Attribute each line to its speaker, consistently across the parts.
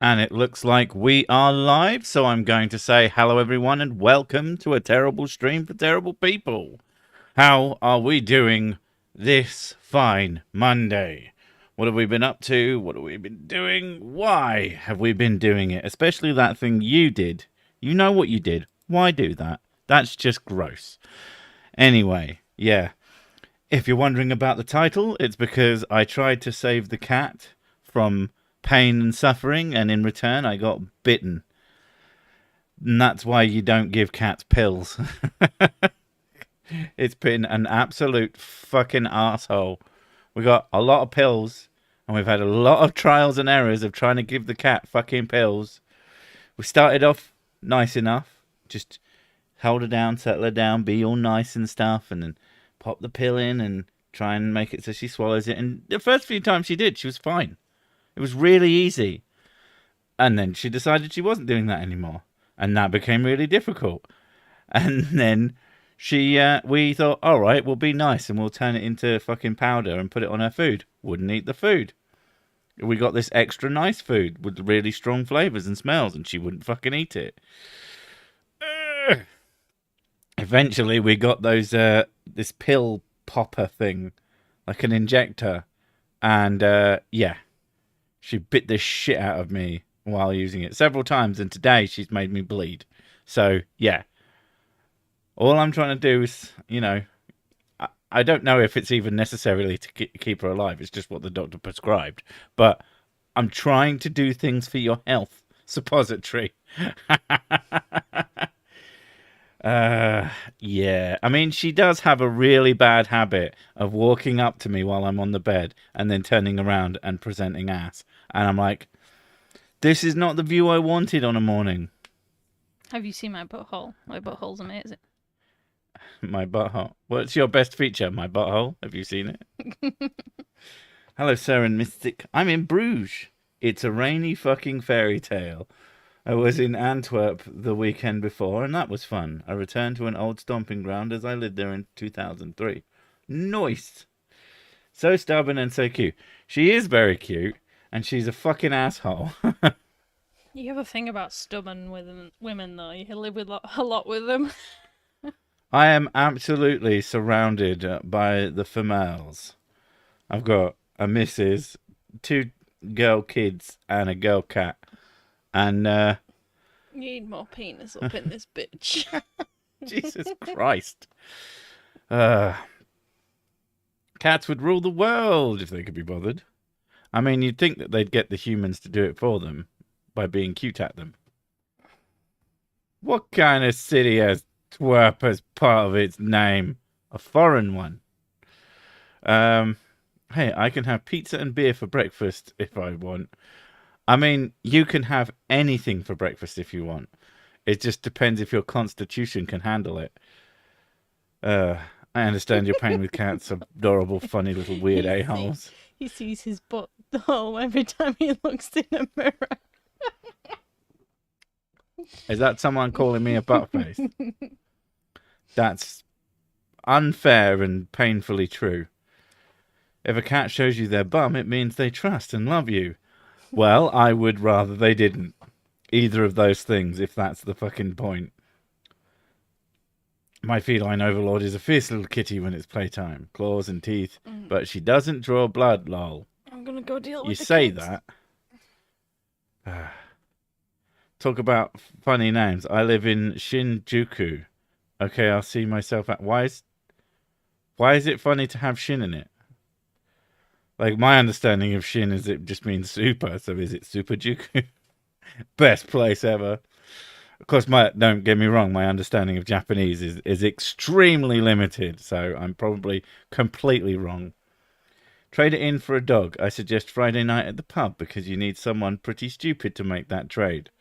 Speaker 1: And it looks like we are live, so I'm going to say hello, everyone, and welcome to a terrible stream for terrible people. How are we doing this fine Monday? What have we been up to? What have we been doing? Why have we been doing it? Especially that thing you did. You know what you did. Why do that? That's just gross. Anyway, yeah. If you're wondering about the title, it's because I tried to save the cat from pain and suffering, and in return I got bitten. And that's why you don't give cats pills. It's been an absolute fucking asshole. We got a lot of pills, and we've had a lot of trials and errors of trying to give the cat fucking pills. We started off nice enough, just hold her down, settle her down, be all nice and stuff, and then pop the pill in and try and make it so she swallows it. And the first few times she did, she was fine. It was really easy. And then she decided she wasn't doing that anymore. And that became really difficult. And then we thought, all right, we'll be nice and we'll turn it into fucking powder and put it on her food. Wouldn't eat the food. We got this extra nice food with really strong flavors and smells, and she wouldn't fucking eat it. Eventually, we got this pill popper thing, like an injector. And, yeah. She bit the shit out of me while using it several times, and today she's made me bleed. So, yeah. All I'm trying to do is, I don't know if it's even necessarily to keep her alive. It's just what the doctor prescribed. But I'm trying to do things for your health. Suppository. Yeah. I mean, she does have a really bad habit of walking up to me while I'm on the bed and then turning around and presenting ass. And I'm like, this is not the view I wanted on a morning.
Speaker 2: Have you seen my butthole? My butthole's amazing.
Speaker 1: My butthole. What's your best feature? My butthole. Have you seen it? Hello, Sir and Mystic. I'm in Bruges. It's a rainy fucking fairy tale. I was in Antwerp the weekend before, and that was fun. I returned to an old stomping ground as I lived there in 2003. Nice. So stubborn and so cute. She is very cute, and she's a fucking asshole.
Speaker 2: You have a thing about stubborn women, though. You live with a lot with them.
Speaker 1: I am absolutely surrounded by the females. I've got a missus, two girl kids, and a girl cat. And,
Speaker 2: You need more penis up in this bitch.
Speaker 1: Jesus Christ. Cats would rule the world if they could be bothered. I mean, you'd think that they'd get the humans to do it for them by being cute at them. What kind of city has twerp as part of its name? A foreign one. Hey, I can have pizza and beer for breakfast if I want. I mean, you can have anything for breakfast if you want. It just depends if your constitution can handle it. I understand your pain with cats, adorable, funny little weird a-holes.
Speaker 2: He sees his butt hole every time he looks in a mirror.
Speaker 1: Is that someone calling me a buttface? That's unfair and painfully true. If a cat shows you their bum, it means they trust and love you. Well, I would rather they didn't. Either of those things, if that's the fucking point. My feline overlord is a fierce little kitty when it's playtime. Claws and teeth. But she doesn't draw blood, lol.
Speaker 2: I'm gonna go deal with
Speaker 1: You
Speaker 2: the
Speaker 1: say
Speaker 2: kids.
Speaker 1: that. Talk about funny names. I live in Shinjuku. Okay, I'll see myself at... Why is it funny to have Shin in it? Like, my understanding of Shin is it just means super, so is it Super Juku? Best place ever. Of course, don't get me wrong, my understanding of Japanese is extremely limited, so I'm probably completely wrong. Trade it in for a dog. I suggest Friday night at the pub, because you need someone pretty stupid to make that trade.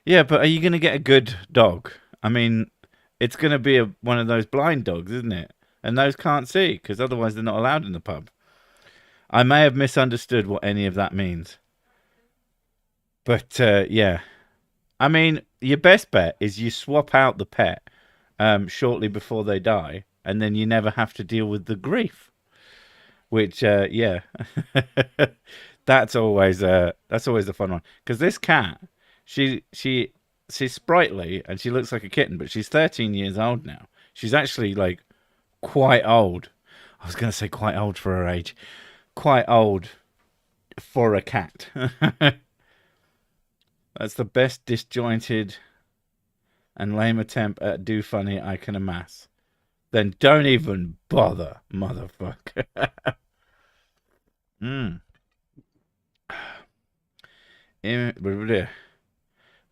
Speaker 1: Yeah, but are you going to get a good dog? I mean, it's going to be one of those blind dogs, isn't it? And those can't see, because otherwise they're not allowed in the pub. I may have misunderstood what any of that means. But, yeah. I mean, your best bet is you swap out the pet shortly before they die, and then you never have to deal with the grief. Which, yeah. That's always the fun one because this cat, she's sprightly and she looks like a kitten, but she's 13 years old now. She's actually like quite old. I was gonna say quite old for her age, quite old for a cat. That's the best disjointed and lame attempt at do funny I can amass. Then don't even bother, motherfucker. mm.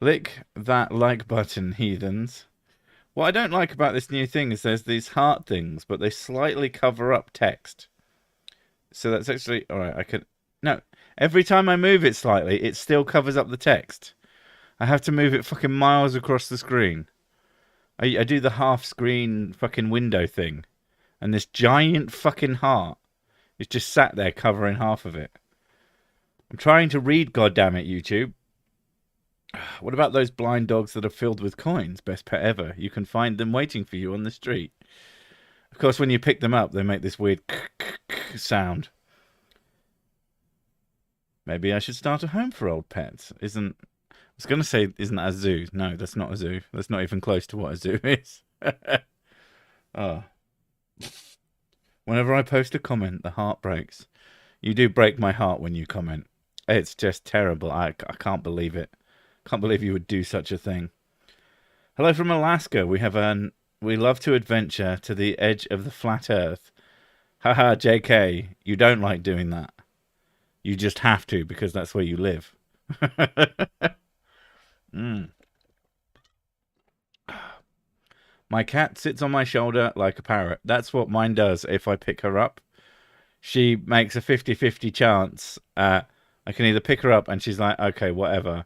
Speaker 1: Lick that like button, heathens. What I don't like about this new thing is there's these heart things, but they slightly cover up text. So that's actually alright. I could no. Every time I move it slightly, it still covers up the text. I have to move it fucking miles across the screen. I do the half screen fucking window thing, and this giant fucking heart is just sat there covering half of it. I'm trying to read, goddammit, YouTube. What about those blind dogs that are filled with coins? Best pet ever. You can find them waiting for you on the street. Of course, when you pick them up, they make this weird sound. Maybe I should start a home for old pets. I was going to say, isn't that a zoo? No, that's not a zoo. That's not even close to what a zoo is. Oh. Whenever I post a comment, the heart breaks. You do break my heart when you comment. It's just terrible. I can't believe it. Can't believe you would do such a thing. Hello from Alaska. We love to adventure to the edge of the flat earth. Haha, JK. You don't like doing that. You just have to because that's where you live. My cat sits on my shoulder like a parrot. That's what mine does if I pick her up. She makes a 50-50 chance. I can either pick her up and she's like, okay, whatever.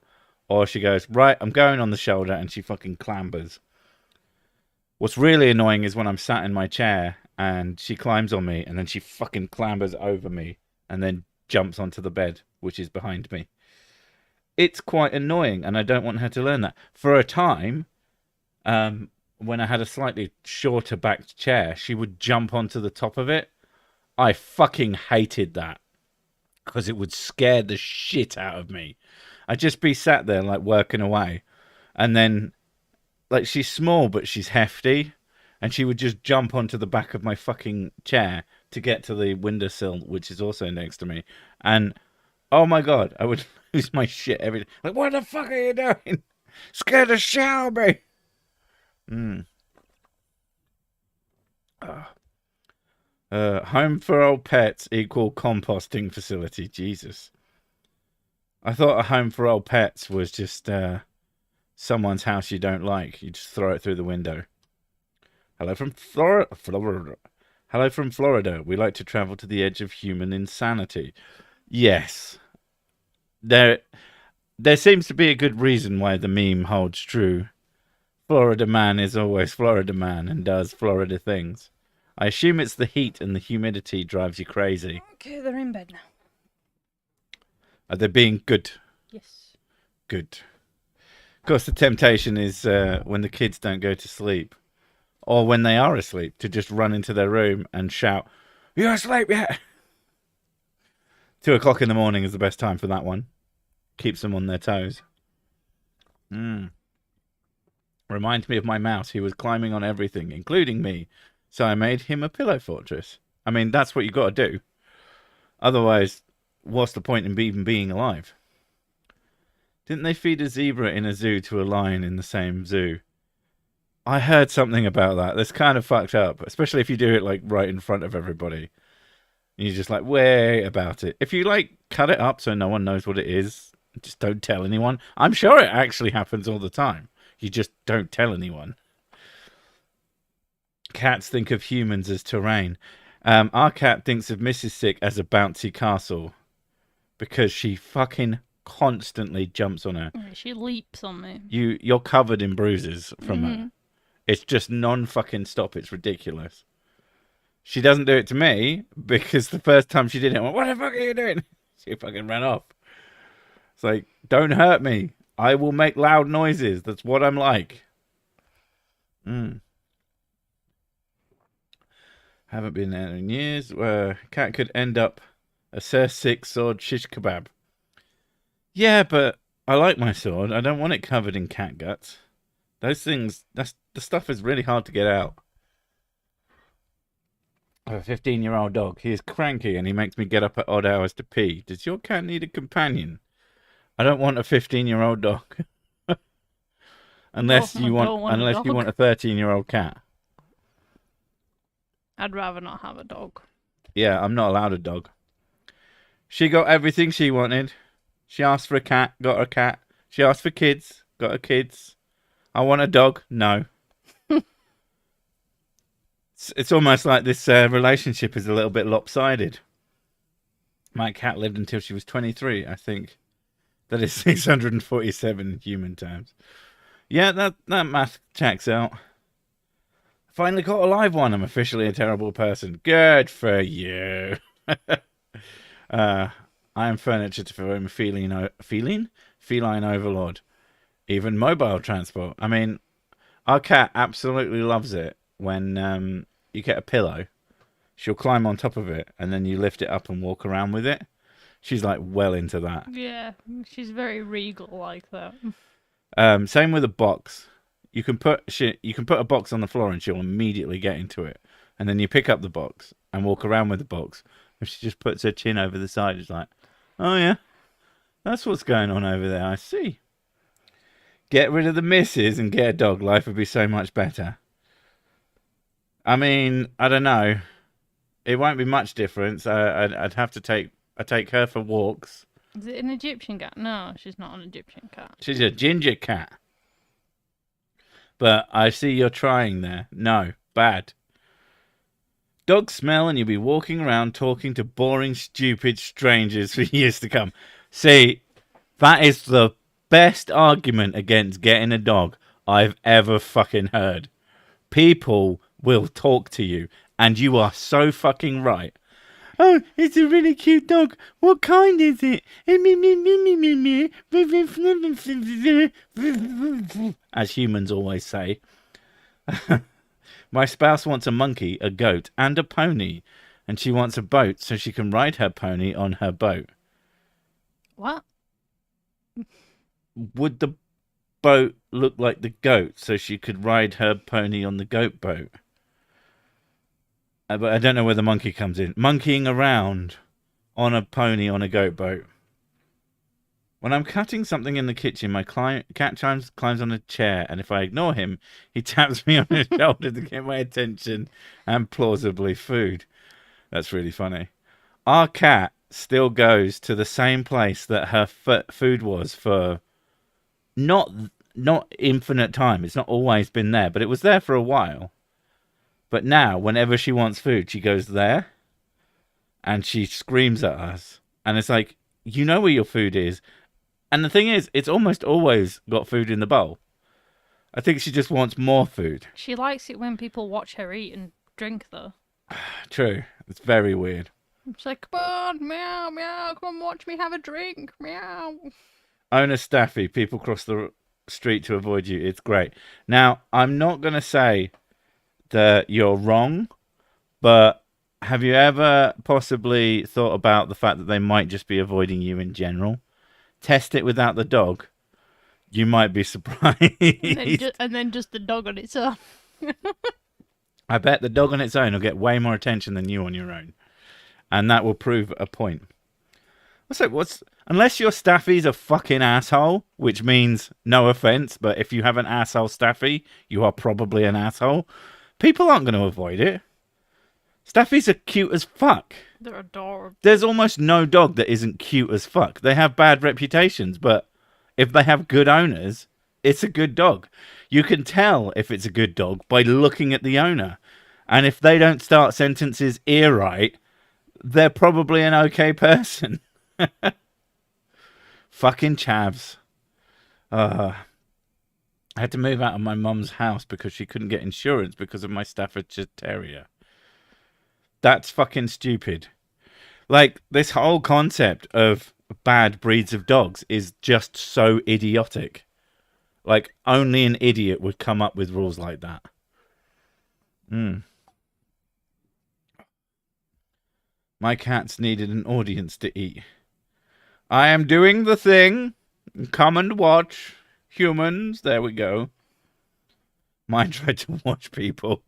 Speaker 1: Or she goes, right, I'm going on the shoulder, and she fucking clambers. What's really annoying is when I'm sat in my chair and she climbs on me and then she fucking clambers over me and then jumps onto the bed, which is behind me. It's quite annoying, and I don't want her to learn that. For a time, when I had a slightly shorter backed chair, she would jump onto the top of it. I fucking hated that because it would scare the shit out of me. I'd just be sat there like working away, and then like she's small but she's hefty, and she would just jump onto the back of my fucking chair to get to the windowsill, which is also next to me. And oh my god, I would lose my shit every day. Like, what the fuck are you doing? Scared the shit out of me. Home for old pets equal composting facility. Jesus. I thought a home for old pets was just someone's house you don't like. You just throw it through the window. Hello from Florida. Hello from Florida. We like to travel to the edge of human insanity. Yes. There seems to be a good reason why the meme holds true. Florida man is always Florida man and does Florida things. I assume it's the heat and the humidity drives you crazy.
Speaker 2: Okay, they're in bed now.
Speaker 1: Are they being good?
Speaker 2: Yes.
Speaker 1: Good. Of course, the temptation is when the kids don't go to sleep, or when they are asleep, to just run into their room and shout, "You're asleep yet?" 2 o'clock in the morning is the best time for that one. Keeps them on their toes. Reminds me of my mouse. He was climbing on everything, including me. So I made him a pillow fortress. I mean, that's what you got to do. Otherwise, what's the point in even being alive? Didn't they feed a zebra in a zoo to a lion in the same zoo? I heard something about that. That's kind of fucked up, especially if you do it like right in front of everybody. And you're just like, way about it. If you like cut it up so no one knows what it is, just don't tell anyone. I'm sure it actually happens all the time. You just don't tell anyone. Cats think of humans as terrain. Our cat thinks of Mrs. Sick as a bouncy castle because she fucking constantly jumps on her.
Speaker 2: She leaps on me.
Speaker 1: You're covered in bruises from her. It's just non-fucking stop. It's ridiculous. She doesn't do it to me because the first time she did it, I went, "What the fuck are you doing?" She fucking ran off. It's like, don't hurt me. I will make loud noises. That's what I'm like. Haven't been there in years. Cat could end up A Sir Six sword shish kebab. Yeah, but I like my sword. I don't want it covered in cat guts. Those things, the stuff is really hard to get out. I have a 15-year-old dog. He is cranky and he makes me get up at odd hours to pee. Does your cat need a companion? I don't want a 15-year-old dog. unless you want
Speaker 2: don't want a dog.
Speaker 1: a 13-year-old cat.
Speaker 2: I'd rather not have a dog.
Speaker 1: Yeah, I'm not allowed a dog. She got everything she wanted. She asked for a cat, got a cat. She asked for kids, got her kids. I want a dog. No. It's almost like this relationship is a little bit lopsided. My cat lived until she was 23, I think. That is 647 human times. Yeah, that math checks out. Finally caught a live one. I'm officially a terrible person. Good for you. I am furniture to own feline overlord. Even mobile transport. I mean, our cat absolutely loves it when you get a pillow. She'll climb on top of it and then you lift it up and walk around with it. She's like well into that.
Speaker 2: Yeah, she's very regal like that.
Speaker 1: Same with a box. You can put a box on the floor and she'll immediately get into it. And then you pick up the box and walk around with the box. And she just puts her chin over the side. It's like, oh yeah, that's what's going on over there. I see. Get rid of the missus and get a dog. Life would be so much better. I mean, I don't know. It won't be much difference. I'd have to take her for walks.
Speaker 2: Is it an Egyptian cat? No, she's not an Egyptian cat.
Speaker 1: She's a ginger cat. But I see you're trying there. No, bad. Dogs smell and you'll be walking around talking to boring, stupid strangers for years to come. See, that is the best argument against getting a dog I've ever fucking heard. People will talk to you, and you are so fucking right. Oh, it's a really cute dog. What kind is it? As humans always say. My spouse wants a monkey, a goat, and a pony. And she wants a boat so she can ride her pony on her boat.
Speaker 2: What?
Speaker 1: Would the boat look like the goat so she could ride her pony on the goat boat? But I don't know where the monkey comes in. Monkeying around on a pony on a goat boat. When I'm cutting something in the kitchen, my cat climbs on a chair, and if I ignore him, he taps me on the shoulder to get my attention and plausibly food. That's really funny. Our cat still goes to the same place that her food was for not infinite time. It's not always been there, but it was there for a while. But now, whenever she wants food, she goes there and she screams at us. And it's like, you know where your food is. And the thing is, it's almost always got food in the bowl. I think she just wants more food.
Speaker 2: She likes it when people watch her eat and drink, though.
Speaker 1: True. It's very weird.
Speaker 2: It's like, come on, meow, meow, come on, watch me have a drink, meow.
Speaker 1: Own a staffy. People cross the street to avoid you. It's great. Now, I'm not going to say that you're wrong, but have you ever possibly thought about the fact that they might just be avoiding you in general? Test it without the dog. You might be surprised.
Speaker 2: And then just the dog on its own.
Speaker 1: I bet the dog on its own will get way more attention than you on your own. And that will prove a point. Unless your staffy's a fucking asshole, which means no offense, but if you have an asshole staffy, you are probably an asshole. People aren't going to avoid it. Staffies are cute as fuck.
Speaker 2: They're adorable.
Speaker 1: There's almost no dog that isn't cute as fuck. They have bad reputations, but if they have good owners, it's a good dog. You can tell if it's a good dog by looking at the owner. And if they don't start sentences ear right, they're probably an okay person. Fucking chavs. I had to move out of my mum's house because she couldn't get insurance because of my Staffordshire Terrier. That's fucking stupid. Like, this whole concept of bad breeds of dogs is just so idiotic. Like, only an idiot would come up with rules like that. My cats needed an audience to eat. I am doing the thing. Come and watch. Humans, there we go. Mine tried to watch people.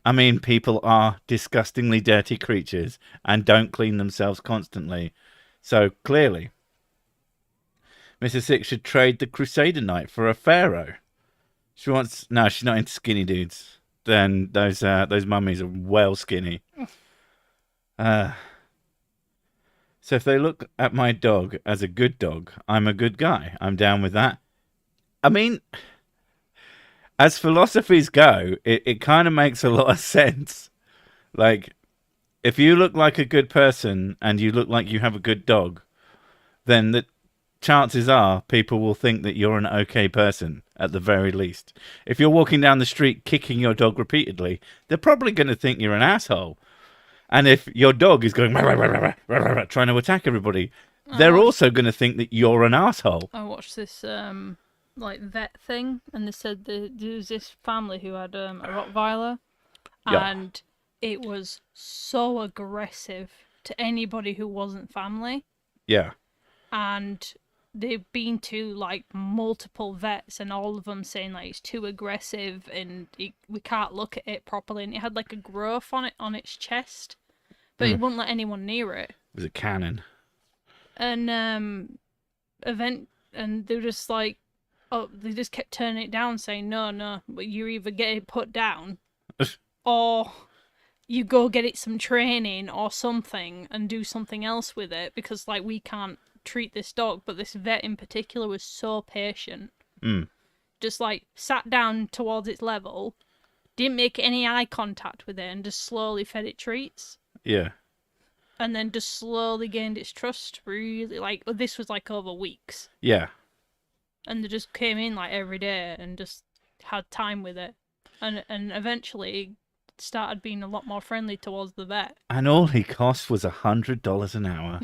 Speaker 1: I mean, people are disgustingly dirty creatures and don't clean themselves constantly. So clearly, Mrs. Six should trade the Crusader Knight for a Pharaoh. She wants... No, she's not into skinny dudes. Then those mummies are well skinny. So if they look at my dog as a good dog, I'm a good guy. I'm down with that. I mean, as philosophies go, it kind of makes a lot of sense. Like, if you look like a good person and you look like you have a good dog, then the chances are people will think that you're an okay person, at the very least. If you're walking down the street kicking your dog repeatedly, they're probably going to think you're an asshole. And if your dog is going trying to attack everybody, they're also going to think that you're an asshole.
Speaker 2: I watched this like vet thing, and they said there was this family who had a Rottweiler, and it was so aggressive to anybody who wasn't family.
Speaker 1: Yeah.
Speaker 2: And they've been to like multiple vets, and all of them saying like it's too aggressive and we can't look at it properly. And it had like a growth on its chest, but it wouldn't let anyone near it.
Speaker 1: It was a cannon.
Speaker 2: And and they were just like, oh, they just kept turning it down, saying no, but you either get it put down, or you go get it some training or something and do something else with it, because like we can't treat this dog. But this vet in particular was so patient. Just like sat down towards its level, didn't make any eye contact with it, and just slowly fed it treats.
Speaker 1: Yeah.
Speaker 2: And then just slowly gained its trust. Really, like, this was like over weeks.
Speaker 1: Yeah.
Speaker 2: And they just came in like every day and just had time with it, and eventually started being a lot more friendly towards the vet.
Speaker 1: And all he cost was $100 an hour.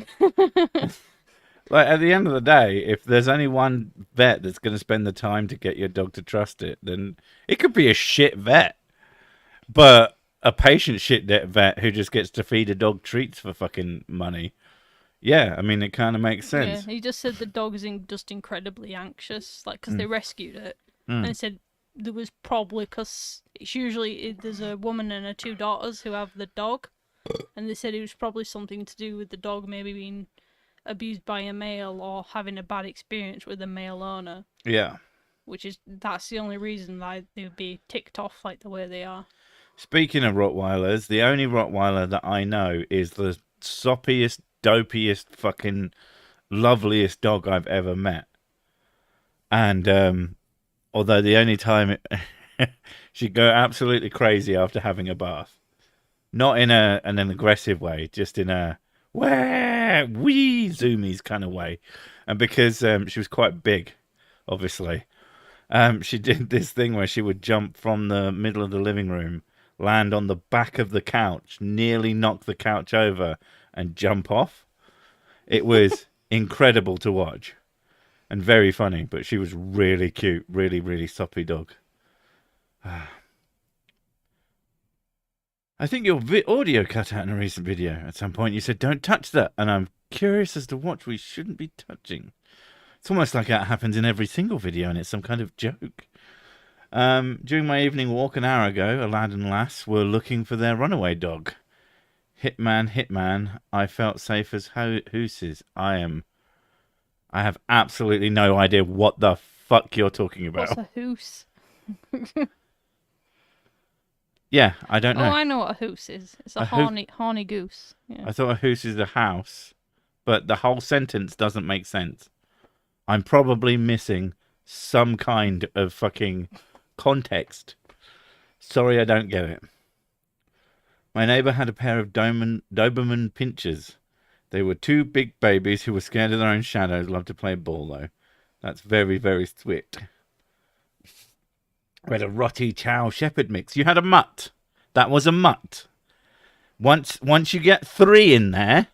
Speaker 1: Like, at the end of the day, if there's only one vet that's going to spend the time to get your dog to trust it, then it could be a shit vet. But a patient shit vet who just gets to feed a dog treats for fucking money. Yeah, I mean, it kind of makes sense.
Speaker 2: Yeah, he just said the dog is just incredibly anxious, like, because they rescued it. And he said there was probably, because it's usually, there's a woman and her 2 daughters who have the dog. And they said it was probably something to do with the dog maybe being abused by a male or having a bad experience with a male owner.
Speaker 1: Yeah.
Speaker 2: That's the only reason why they would be ticked off like the way they are.
Speaker 1: Speaking of Rottweilers, the only Rottweiler that I know is the soppiest, dopiest, fucking loveliest dog I've ever met. And although the only time she'd go absolutely crazy after having a bath. Not in an aggressive way, just in a wee zoomies kind of way. And because she was quite big, obviously, she did this thing where she would jump from the middle of the living room, land on the back of the couch, nearly knock the couch over, and jump off. It was incredible to watch and very funny, but she was really cute, really, really soppy dog. I think your audio cut out in a recent video. At some point you said, don't touch that. And I'm curious as to what we shouldn't be touching. It's almost like that happens in every single video and it's some kind of joke. During my evening walk an hour ago, a lad and lass were looking for their runaway dog. Hitman, I felt safe as hooses. I have absolutely no idea what the fuck you're talking about.
Speaker 2: What's a hoose?
Speaker 1: Yeah, I don't know.
Speaker 2: Oh, I know what a hoose is. It's a horny goose. Yeah.
Speaker 1: I thought a hoose is a house, but the whole sentence doesn't make sense. I'm probably missing some kind of fucking context. Sorry, I don't get it. My neighbour had a pair of Doberman pinchers. They were 2 big babies who were scared of their own shadows. Loved to play ball, though. That's very, very sweet. We had a Rottie Chow Shepherd mix. You had a mutt. That was a mutt. Once you get 3 in there,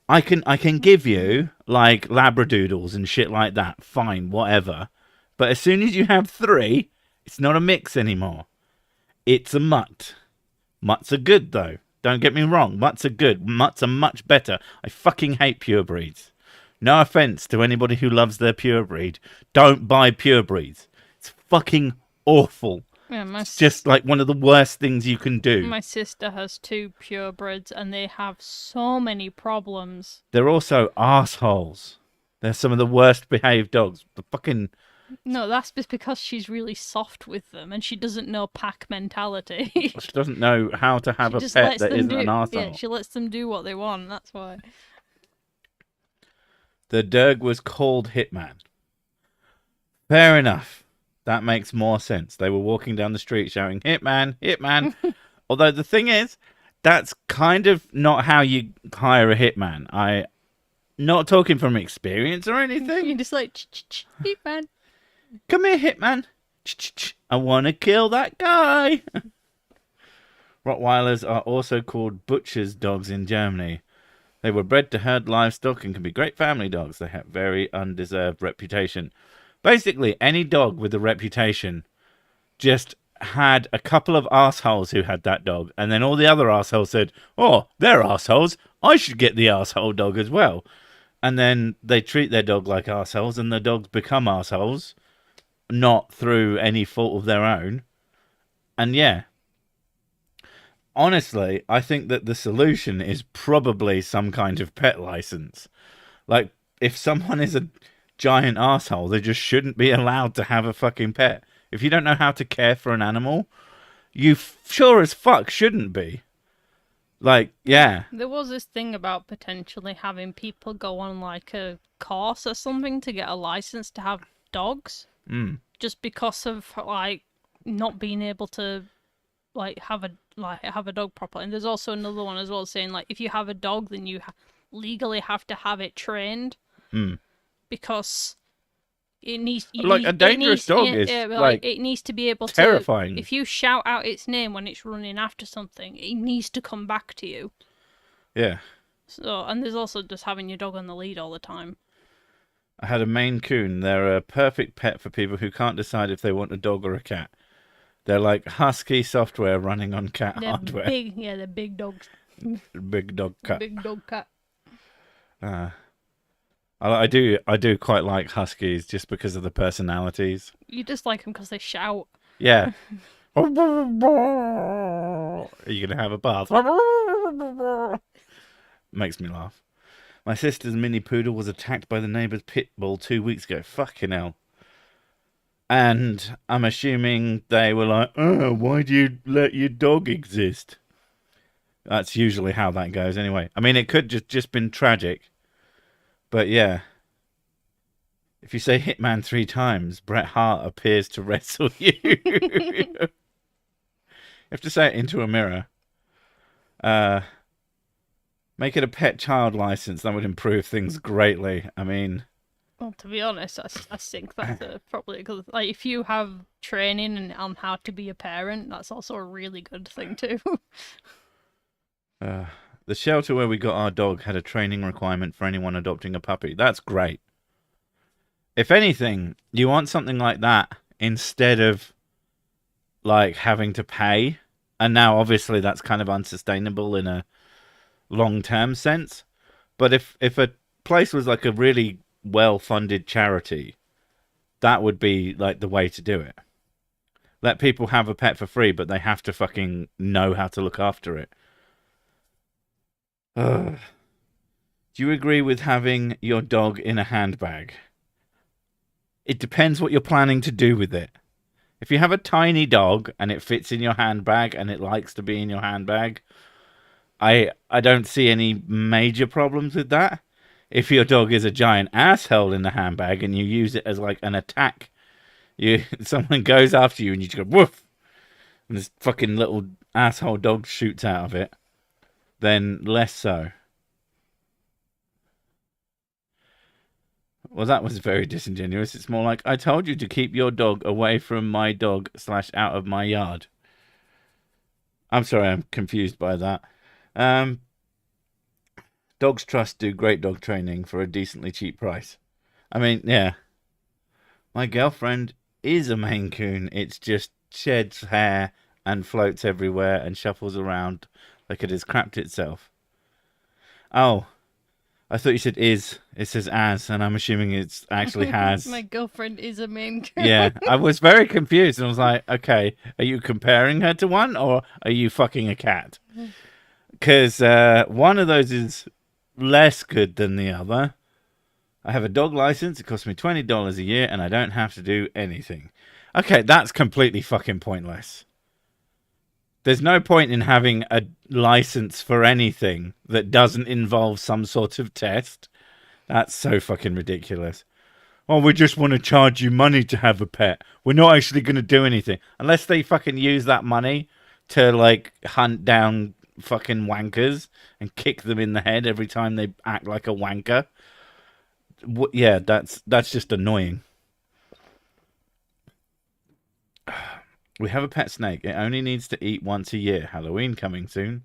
Speaker 1: I can give you like Labradoodles and shit like that. Fine, whatever. But as soon as you have 3, it's not a mix anymore. It's a mutt. Mutts are good though. Don't get me wrong. Mutts are good. Mutts are much better. I fucking hate pure breeds. No offense to anybody who loves their pure breed. Don't buy pure breeds. It's fucking awful.
Speaker 2: Yeah,
Speaker 1: It's just like one of the worst things you can do.
Speaker 2: my sister has 2 purebreds, and they have so many problems.
Speaker 1: They're also assholes. They're some of the worst behaved dogs. The fucking...
Speaker 2: No, that's just because she's really soft with them, and she doesn't know pack mentality.
Speaker 1: She doesn't know how to have
Speaker 2: She
Speaker 1: a
Speaker 2: just
Speaker 1: pet
Speaker 2: lets
Speaker 1: that
Speaker 2: them
Speaker 1: isn't
Speaker 2: do.
Speaker 1: an arsehole.
Speaker 2: Yeah, she lets them do what they want. That's why.
Speaker 1: The dog was called Hitman. Fair enough. That makes more sense. They were walking down the street shouting, Hitman, Hitman. Although the thing is, that's kind of not how you hire a hitman. I'm not talking from experience or anything.
Speaker 2: You're just like, Hitman.
Speaker 1: Come here, Hitman. I want to kill that guy. Rottweilers are also called butcher's dogs in Germany. They were bred to herd livestock and can be great family dogs. They have very undeserved reputation. Basically, any dog with a reputation just had a couple of assholes who had that dog, and then all the other assholes said, oh, they're assholes. I should get the asshole dog as well. And then they treat their dog like assholes, and the dogs become assholes, not through any fault of their own. And yeah, honestly, I think that the solution is probably some kind of pet license. Like, if someone is a giant asshole, they just shouldn't be allowed to have a fucking pet. If you don't know how to care for an animal, you sure as fuck shouldn't be. Like, yeah.
Speaker 2: There was this thing about potentially having people go on like a course or something to get a license to have dogs. Just because of like not being able to have a dog properly. And there's also another one as well saying like if you have a dog, then you legally have to have it trained because it needs
Speaker 1: a dangerous dog is like
Speaker 2: it needs to be able
Speaker 1: terrifying.
Speaker 2: to. If you shout out its name when it's running after something, it needs to come back to you.
Speaker 1: Yeah.
Speaker 2: So, and there's also just having your dog on the lead all the time.
Speaker 1: I had a Maine Coon. They're a perfect pet for people who can't decide if they want a dog or a cat. They're like husky software running on cat hardware.
Speaker 2: They're big dogs.
Speaker 1: Big dog cat.
Speaker 2: Big dog cat.
Speaker 1: I do quite like huskies just because of the personalities.
Speaker 2: You just like them because they shout.
Speaker 1: Yeah. Are you gonna have a bath? Makes me laugh. My sister's mini poodle was attacked by the neighbour's pit bull 2 weeks ago. Fucking hell. And I'm assuming they were like, oh, why do you let your dog exist? That's usually how that goes anyway. I mean, it could just been tragic. But yeah. If you say Hitman 3 times, Bret Hart appears to wrestle you. You have to say it into a mirror. Make it a pet child license. That would improve things greatly. I mean...
Speaker 2: Well, to be honest, I think that's probably because like, if you have training on how to be a parent, that's also a really good thing too.
Speaker 1: The shelter where we got our dog had a training requirement for anyone adopting a puppy. That's great. If anything, you want something like that instead of like having to pay. And now obviously that's kind of unsustainable in a long-term sense. But if a place was like a really well-funded charity, that would be like the way to do it. Let people have a pet for free, but they have to fucking know how to look after it. Do you agree with having your dog in a handbag? It depends what you're planning to do with it. If you have a tiny dog and it fits in your handbag and it likes to be in your handbag, I don't see any major problems with that. If your dog is a giant asshole in the handbag and you use it as like an attack, someone goes after you and you just go woof, and this fucking little asshole dog shoots out of it, then less so. Well, that was very disingenuous. It's more like, I told you to keep your dog away from my dog / out of my yard. I'm sorry, I'm confused by that. Dogs Trust do great dog training for a decently cheap price. I mean, yeah. My girlfriend is a Maine Coon. It's just sheds hair and floats everywhere and shuffles around Like it has crapped itself. Oh, I thought you said is. It says as, and I'm assuming it's actually has.
Speaker 2: My girlfriend is a main girl.
Speaker 1: Yeah, I was very confused, and I was like, okay, are you comparing her to one, or are you fucking a cat? Because one of those is less good than the other. I have a dog license. It costs me $20 a year, and I don't have to do anything. Okay, that's completely fucking pointless. There's no point in having a license for anything that doesn't involve some sort of test. That's so fucking ridiculous. Oh, we just want to charge you money to have a pet. We're not actually going to do anything. Unless they fucking use that money to, like, hunt down fucking wankers and kick them in the head every time they act like a wanker. Yeah, that's just annoying. We have a pet snake. It only needs to eat once a year. Halloween coming soon.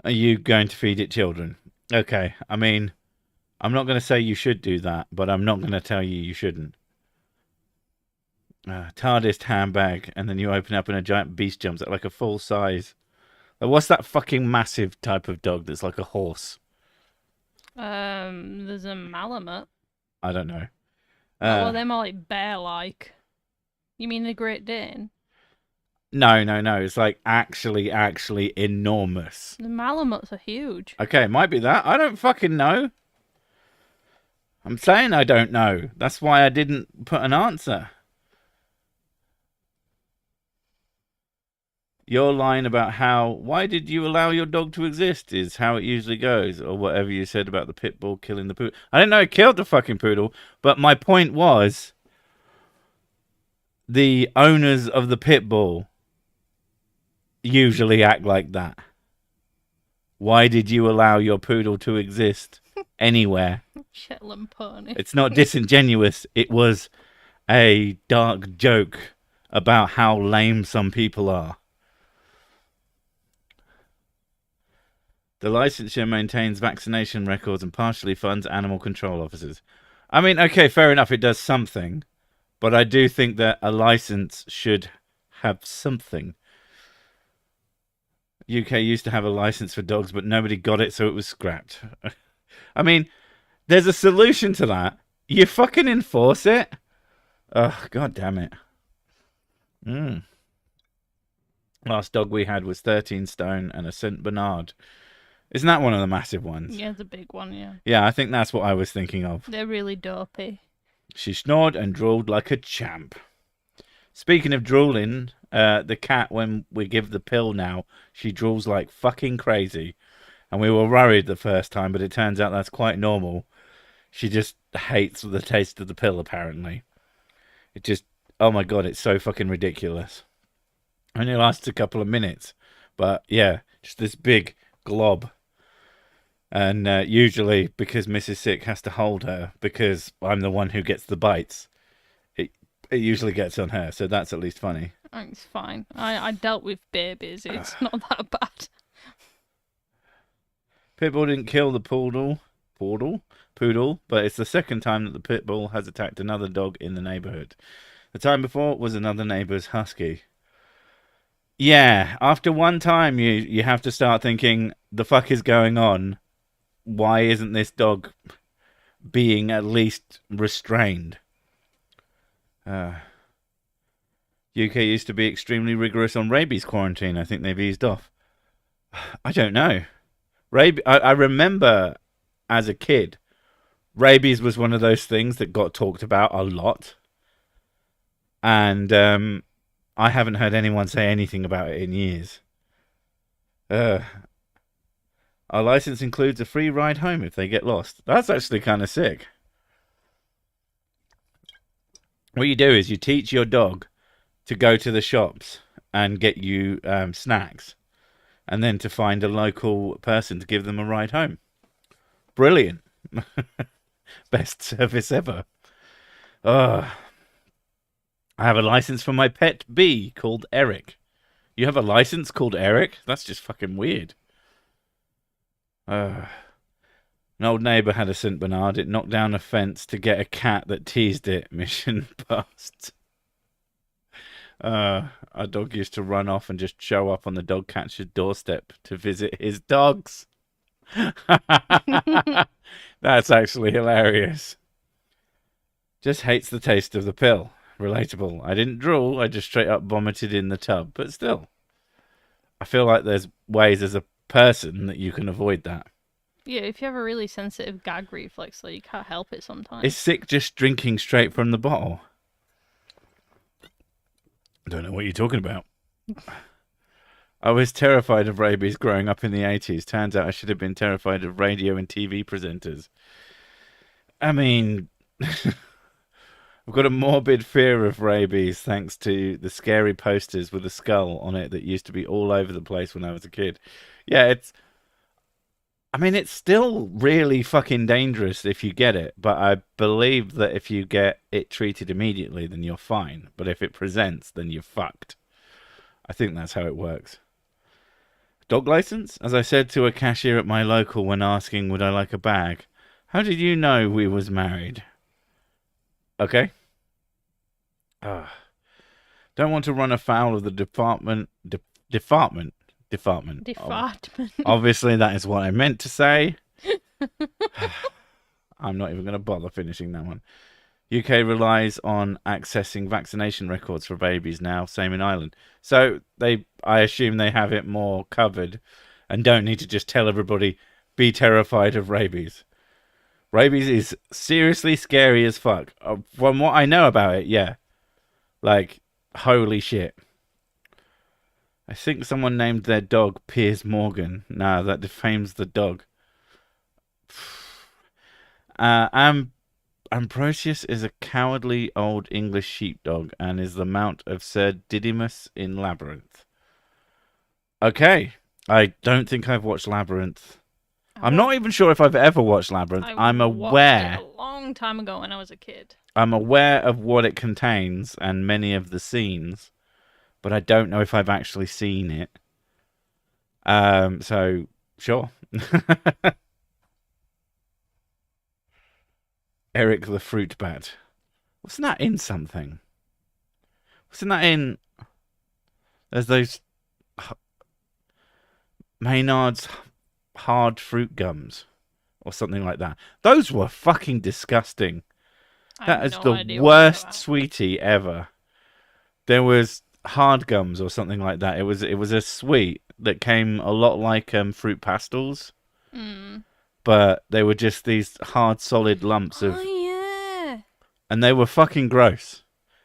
Speaker 1: Are you going to feed it children? Okay, I mean, I'm not going to say you should do that, but I'm not going to tell you shouldn't. TARDIS handbag, and then you open up and a giant beast jumps out like a full size. Like, what's that fucking massive type of dog that's like a horse?
Speaker 2: There's a Malamute.
Speaker 1: I don't know.
Speaker 2: Well, they're more like bear-like. You mean the Great Dane?
Speaker 1: No. It's like actually enormous.
Speaker 2: The Malamutes are huge.
Speaker 1: Okay, it might be that. I don't fucking know. I'm saying I don't know. That's why I didn't put an answer. Your line about why did you allow your dog to exist is how it usually goes, or whatever you said about the pit bull killing the poodle. I didn't know it killed the fucking poodle, but my point was the owners of the pit bull usually act like that. Why did you allow your poodle to exist anywhere?
Speaker 2: Shetland pony.
Speaker 1: It's not disingenuous. It was a dark joke about how lame some people are. The licensure maintains vaccination records and partially funds animal control officers. I mean, okay, fair enough, it does something. But I do think that a license should have something. UK used to have a license for dogs, but nobody got it, so it was scrapped. I mean, there's a solution to that. You fucking enforce it. Oh, god damn it. Last dog we had was 13 stone and a Saint Bernard. Isn't that one of the massive ones?
Speaker 2: Yeah, it's a big one, yeah.
Speaker 1: Yeah, I think that's what I was thinking of.
Speaker 2: They're really dopey.
Speaker 1: She snored and drooled like a champ. Speaking of drooling, the cat, when we give the pill now, she drools like fucking crazy. And we were worried the first time, but it turns out that's quite normal. She just hates the taste of the pill, apparently. It just, oh my god, it's so fucking ridiculous. Only lasts a couple of minutes. But yeah, just this big glob. And usually, because Mrs. Sick has to hold her, because I'm the one who gets the bites, it usually gets on her, so that's at least funny.
Speaker 2: It's fine. I dealt with babies. It's not that bad.
Speaker 1: Pitbull didn't kill the poodle, but it's the second time that the pitbull has attacked another dog in the neighborhood. The time before was another neighbor's husky. Yeah, after one time, you have to start thinking, the fuck is going on? Why isn't this dog being at least restrained? UK used to be extremely rigorous on rabies quarantine. I think they've eased off. I don't know. I remember as a kid, rabies was one of those things that got talked about a lot. And I haven't heard anyone say anything about it in years. Our license includes a free ride home if they get lost. That's actually kind of sick. What you do is you teach your dog to go to the shops and get you snacks, and then to find a local person to give them a ride home. Brilliant. Best service ever. I have a license for my pet bee called Eric. You have a license called Eric? That's just fucking weird. An old neighbour had a Saint Bernard. It knocked down a fence to get a cat that teased it. Mission passed. Our dog used to run off and just show up on the dog catcher's doorstep to visit his dogs. That's actually hilarious. Just hates the taste of the pill. Relatable. I didn't drool, I just straight up vomited in the tub. But still, I feel like there's ways as a person that you can avoid that.
Speaker 2: Yeah, if you have a really sensitive gag reflex, though, you can't help it sometimes.
Speaker 1: Is sick just drinking straight from the bottle? I don't know what you're talking about. I was terrified of rabies growing up in the 80s. Turns out I should have been terrified of radio and TV presenters. I mean, I've got a morbid fear of rabies thanks to the scary posters with a skull on it that used to be all over the place when I was a kid. Yeah, it's still really fucking dangerous if you get it, but I believe that if you get it treated immediately, then you're fine. But if it presents, then you're fucked. I think that's how it works. Dog license? As I said to a cashier at my local when asking would I like a bag, how did you know we was married? Okay. Don't want to run afoul of the department. Department.
Speaker 2: Department.
Speaker 1: Obviously, that is what I meant to say. I'm not even going to bother finishing that one. UK relies on accessing vaccination records for babies now, same in Ireland. So I assume they have it more covered and don't need to just tell everybody, be terrified of rabies. Rabies is seriously scary as fuck. From what I know about it, yeah. Like, holy shit. I think someone named their dog Piers Morgan. Nah, that defames the dog. Ambrosius is a cowardly old English sheepdog and is the mount of Sir Didymus in Labyrinth. Okay. I don't think I've watched Labyrinth. I'm not even sure if I've ever watched Labyrinth. I'm aware.
Speaker 2: Watched it a long time ago when I was a kid.
Speaker 1: I'm aware of what it contains and many of the scenes, but I don't know if I've actually seen it. So sure. Eric the Fruit Bat. Wasn't that in something? Wasn't that in... There's those... Maynard's hard fruit gums. Or something like that. Those were fucking disgusting. That is the worst sweetie ever. There was hard gums or something like that. It was a sweet that came a lot like fruit pastels. But they were just these hard, solid lumps of...
Speaker 2: Oh, yeah.
Speaker 1: And they were fucking gross.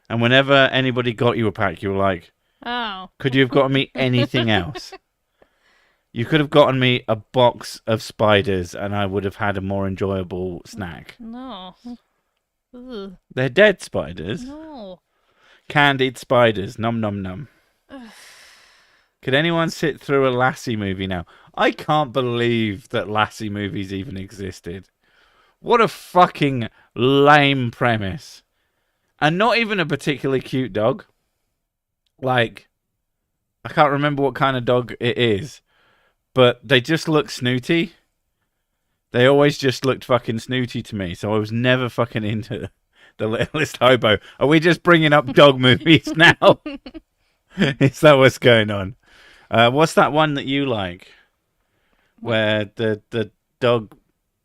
Speaker 1: And whenever anybody got you a pack, you were like,
Speaker 2: oh,
Speaker 1: could you have gotten me anything else? You could have gotten me a box of spiders and I would have had a more enjoyable snack.
Speaker 2: No. Ugh.
Speaker 1: They're dead spiders.
Speaker 2: No.
Speaker 1: Candied spiders. Num num num. Could anyone sit through a Lassie movie now? I can't believe that Lassie movies even existed. What a fucking lame premise. And not even a particularly cute dog. Like, I can't remember what kind of dog it is. But they just look snooty. They always just looked fucking snooty to me. So I was never fucking into the Littlest Hobo. Are we just bringing up dog movies now? Is that what's going on? What's that one that you like? Where the dog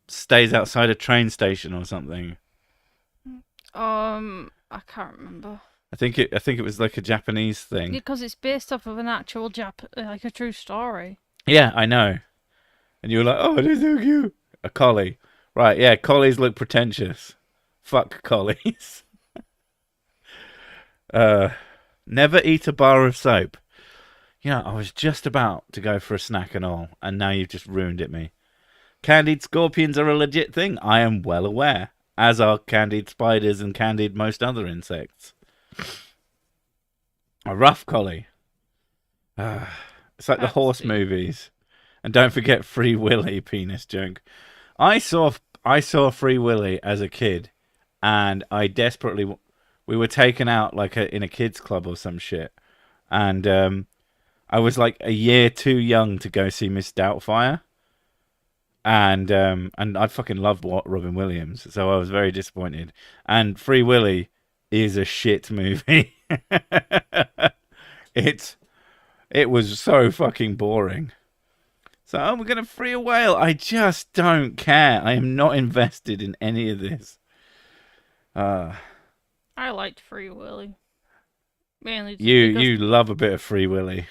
Speaker 1: stays outside a train station or something?
Speaker 2: I can't remember.
Speaker 1: I think it was like a Japanese thing.
Speaker 2: Because it's based off of an actual like a true story.
Speaker 1: Yeah, I know. And you were like, oh, it is so cute. A collie. Right, yeah, collies look pretentious. Fuck collies. Never eat a bar of soap. You know, I was just about to go for a snack and all, and now you've just ruined it me. Candied scorpions are a legit thing, I am well aware. As are candied spiders and candied most other insects. A rough collie. It's like the horse movies. And don't forget Free Willy, penis joke. I saw Free Willy as a kid, and I desperately... We were taken out like in a kids club or some shit. And I was like a year too young to go see Miss Doubtfire. And I fucking loved Robin Williams, so I was very disappointed. And Free Willy is a shit movie. it it was so fucking boring. So, oh, we're going to free a whale. I just don't care. I am not invested in any of this.
Speaker 2: I liked Free Willy. Mainly just
Speaker 1: You love a bit of Free Willy.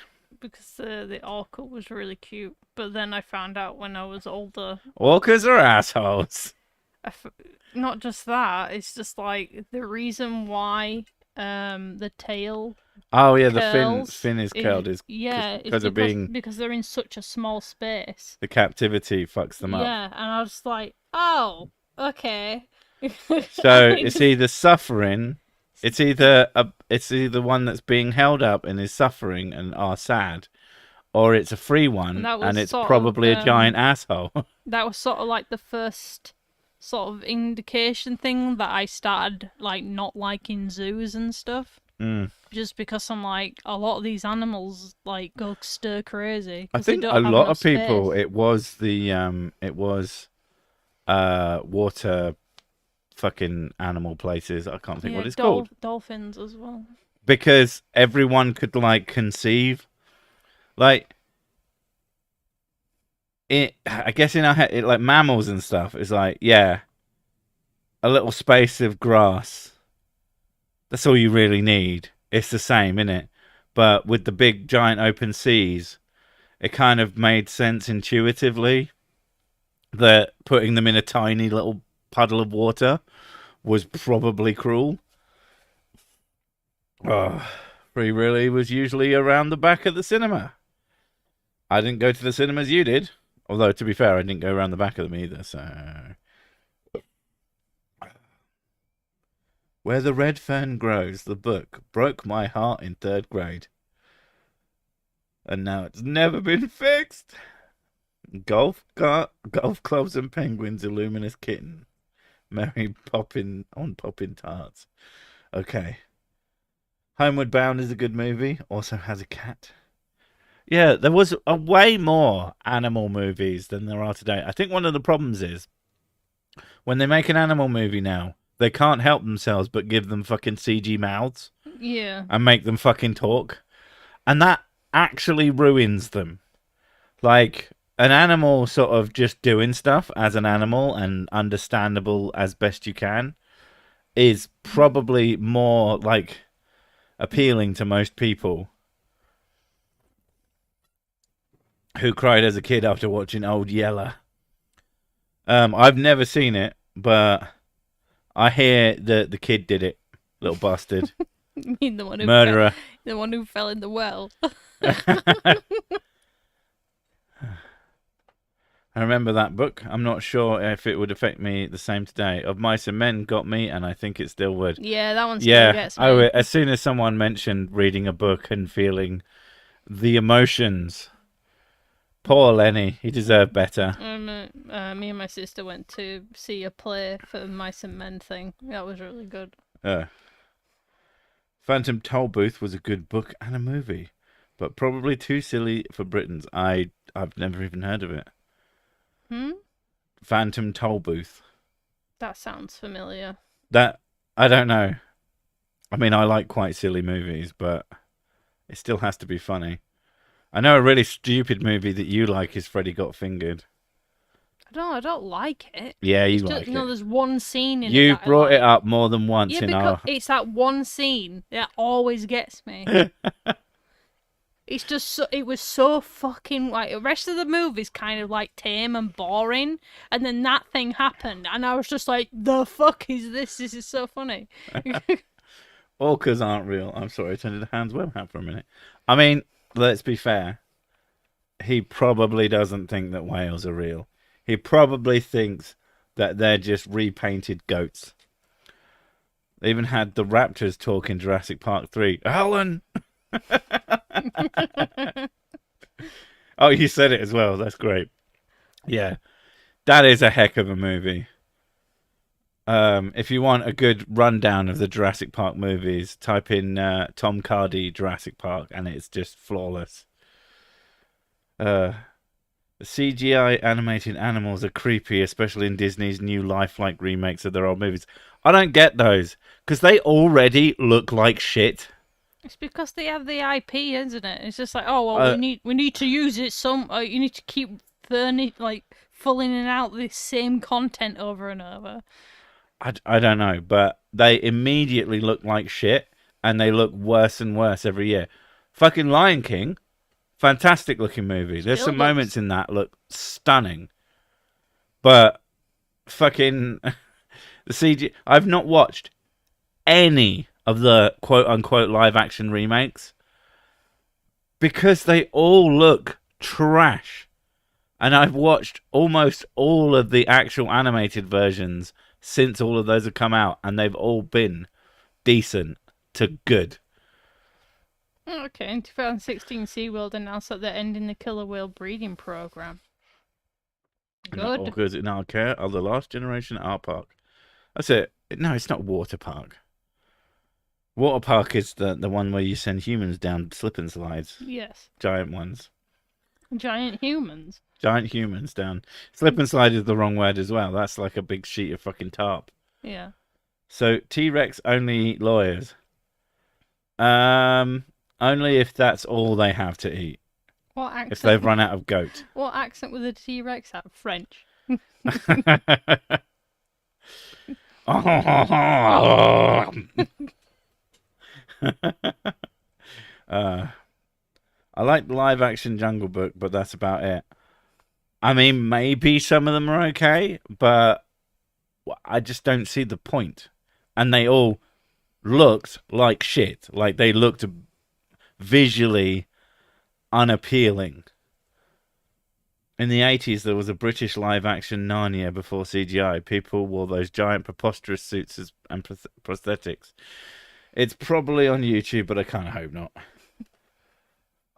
Speaker 2: because the orca was really cute. But then I found out when I was older.
Speaker 1: Orcas are assholes.
Speaker 2: Not just that, it's just like the reason why the tail
Speaker 1: Oh yeah,
Speaker 2: curls
Speaker 1: the fin is curled is
Speaker 2: it's
Speaker 1: of being
Speaker 2: because they're in such a small space.
Speaker 1: the captivity fucks them up.
Speaker 2: Yeah, and I was like, oh, okay.
Speaker 1: So it's either suffering, it's either one that's being held up and is suffering and are sad, or it's a free one and it's probably a giant asshole.
Speaker 2: That was sort of like the first sort of indication thing that I started like not liking zoos and stuff. Just because I'm like, a lot of these animals like go stir crazy.
Speaker 1: I think a lot of people, it was water fucking animal places. I can't think what it's called.
Speaker 2: Dolphins as well.
Speaker 1: Because everyone could like conceive, like I guess in our head, like mammals and stuff, it's like, yeah, a little space of grass. That's all you really need. It's the same, innit? But with the big giant open seas, it kind of made sense intuitively that putting them in a tiny little puddle of water was probably cruel. Free Willy was usually around the back of the cinema. I didn't go to the cinemas, you did. Although, to be fair, I didn't go around the back of them either, so... Where the Red Fern Grows, the book, broke my heart in 3rd grade. And now it's never been fixed. Golf clubs and penguins, a luminous kitten. Mary popping tarts. Okay. Homeward Bound is a good movie. Also has a cat. Yeah, there was a way more animal movies than there are today. I think one of the problems is when they make an animal movie now, they can't help themselves but give them fucking CG mouths.
Speaker 2: Yeah.
Speaker 1: And make them fucking talk. And that actually ruins them. Like, an animal sort of just doing stuff as an animal and understandable as best you can is probably more, like, appealing to most people who cried as a kid after watching Old Yeller. I've never seen it, but I hear that the kid did it. Little bastard.
Speaker 2: You mean the one who
Speaker 1: murderer.
Speaker 2: The one who fell in the well.
Speaker 1: I remember that book. I'm not sure if it would affect me the same today. Of Mice and Men got me, and I think it still would.
Speaker 2: Yeah, that one still gets me.
Speaker 1: As soon as someone mentioned reading a book and feeling the emotions... Poor Lenny, he deserved better.
Speaker 2: Me and my sister went to see a play for Mice and Men thing. That was really good.
Speaker 1: Phantom Tollbooth was a good book and a movie, but probably too silly for Britons. I've never even heard of it. Phantom Tollbooth.
Speaker 2: That sounds familiar.
Speaker 1: I don't know. I mean, I like quite silly movies, but it still has to be funny. I know a really stupid movie that you like is Freddy Got Fingered.
Speaker 2: I don't like it.
Speaker 1: Yeah, you like it.
Speaker 2: No, there's one scene in it.
Speaker 1: You brought it up more than once in our...
Speaker 2: It's that one scene that always gets me. It's just it was so fucking like the rest of the movie's kind of like tame and boring, and then that thing happened, and I was just like, the fuck is this? This is so funny.
Speaker 1: Orcas aren't real. I'm sorry, I turned to the Hans Webb hat for a minute. I mean, let's be fair. He probably doesn't think that whales are real. He probably thinks that they're just repainted goats. They even had the raptors talk in Jurassic Park 3. Alan! Oh, you said it as well. That's great. Yeah. That is a heck of a movie. If you want a good rundown of the Jurassic Park movies, type in Tom Hardy Jurassic Park, and it's just flawless. The CGI animated animals are creepy, especially in Disney's new lifelike remakes of their old movies. I don't get those, because they already look like shit.
Speaker 2: It's because they have the IP, isn't it? It's just like, oh well,
Speaker 1: Uh,
Speaker 2: we need to use it. You need to keep filling in out this same content over and over.
Speaker 1: I don't know, but they immediately look like shit, and they look worse and worse every year. Fucking Lion King, fantastic looking movie. There's
Speaker 2: Still
Speaker 1: some
Speaker 2: looks.
Speaker 1: moments in that look stunning, but fucking the CG. I've not watched any of the quote unquote live action remakes because they all look trash. And I've watched almost all of the actual animated versions since all of those have come out, and they've all been decent to good.
Speaker 2: Okay, in 2016, SeaWorld announced that they're ending the killer whale breeding program.
Speaker 1: Not all
Speaker 2: Good.
Speaker 1: goods in our care are the last generation art park. That's it. No, it's not water park. Water park is the one where you send humans down slip and slides,
Speaker 2: Yes.
Speaker 1: giant ones,
Speaker 2: Giant humans.
Speaker 1: giant humans down. Slip and slide is the wrong word as well. That's like a big sheet of fucking tarp.
Speaker 2: Yeah.
Speaker 1: So T-Rex only eat lawyers. Only if that's all they have to eat.
Speaker 2: What accent?
Speaker 1: If they've run out of goat.
Speaker 2: What accent would the T-Rex have? French.
Speaker 1: I like the live action Jungle Book, but that's about it. I mean, maybe some of them are okay, but I just don't see the point. And they all looked like shit. Like they looked visually unappealing. In the 80s, there was a British live action Narnia before CGI. People wore those giant preposterous suits and prosthetics. It's probably on YouTube, but I kind of hope not.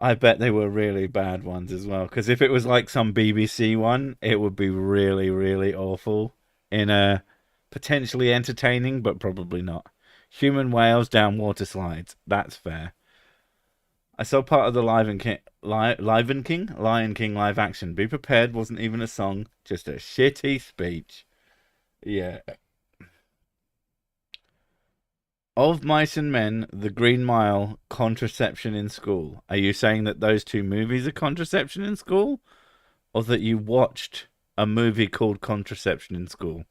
Speaker 1: I bet they were really bad ones as well. Because if it was like some BBC one, it would be really, really awful. In a potentially entertaining, but probably not. Human whales down water slides. That's fair. I saw part of the Lion King live action. Be prepared wasn't even a song, just a shitty speech. Yeah. Of Mice and Men, The Green Mile, Contraception in School. Are you saying that those two movies are Contraception in School? Or that you watched a movie called Contraception in School?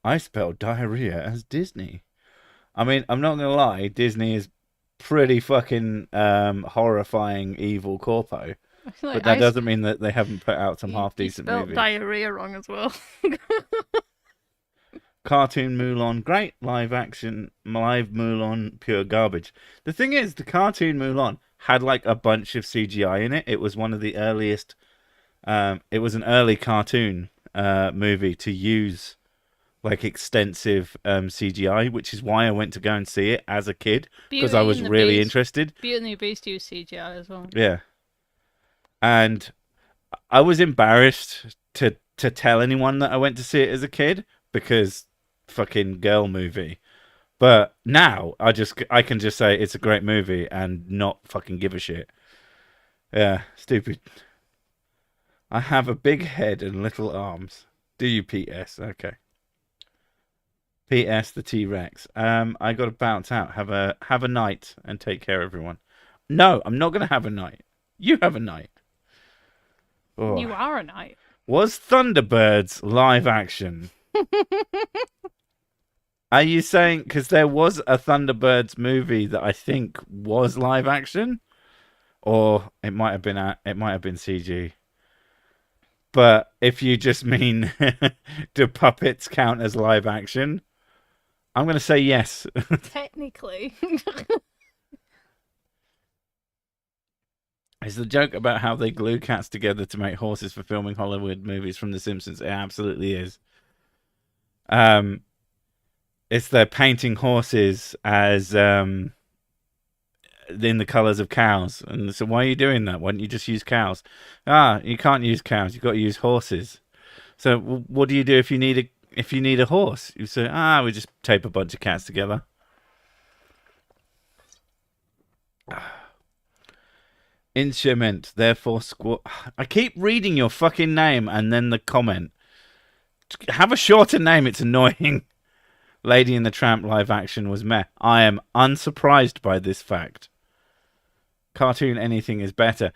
Speaker 1: I spelled diarrhea as Disney. I mean, I'm not going to lie, Disney is pretty fucking horrifying evil corpo. But that doesn't mean that they haven't put out some half decent movies.
Speaker 2: You spelled diarrhea wrong as well.
Speaker 1: Cartoon Mulan, great. Live Mulan, pure garbage. The thing is, the cartoon Mulan had like a bunch of CGI in it. It was one of the earliest. It was an early cartoon movie to use like extensive CGI, which is why I went to go and see it as a kid because I was really interested.
Speaker 2: Beauty and the Beast used CGI as well.
Speaker 1: Yeah, and I was embarrassed to tell anyone that I went to see it as a kid because fucking girl movie. But now I can just say it's a great movie and not fucking give a shit. Yeah, stupid. I have a big head and little arms. Do you, PS? Okay. PS the T-Rex. I got to bounce out. Have a night and take care, everyone. No, I'm not gonna have a night. You have a night.
Speaker 2: Oh. You are a night.
Speaker 1: Was Thunderbirds live action? Are you saying because there was a Thunderbirds movie that I think was live action, or it might have been CG? But if you just mean do puppets count as live action, I'm going to say yes.
Speaker 2: Technically.
Speaker 1: Is the joke about how they glue cats together to make horses for filming Hollywood movies from The Simpsons? It absolutely is. It's they're painting horses as in the colours of cows. And so why are you doing that? Why don't you just use cows? You can't use cows. You've got to use horses. So what do you do if you need a horse? You say, we just tape a bunch of cats together. Instrument, therefore I keep reading your fucking name and then the comment. Have a shorter name, it's annoying. Lady and the Tramp live action was meh. I am unsurprised by this fact. Cartoon anything is better.